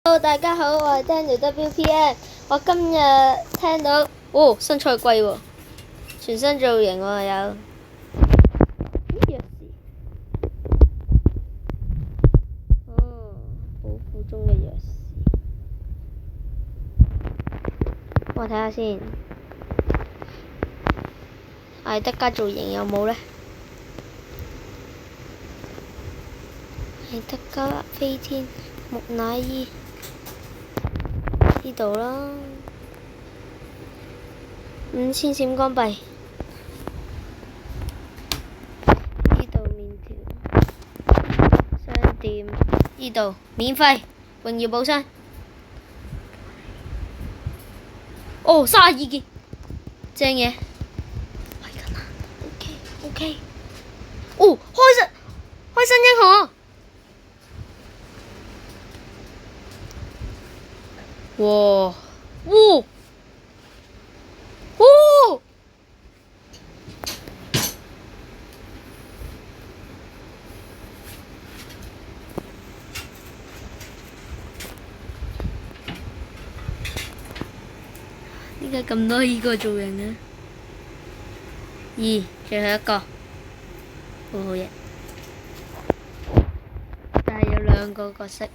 Hello，大家好，我係 Daniel WPM。我今日聽到新菜季喎，全新造型喎有。鑰匙。寶庫中嘅鑰匙。我睇下先。艾德加造型有冇呢？艾德加飛天木乃伊。呢度啦，5000閃光幣。呢度麵條商店，呢度免費榮耀寶箱。32件，正嘢。OK，開新英雄啊！哇！點解咁多呢個造型呢？最後一個，好嘢！但係有2個角色。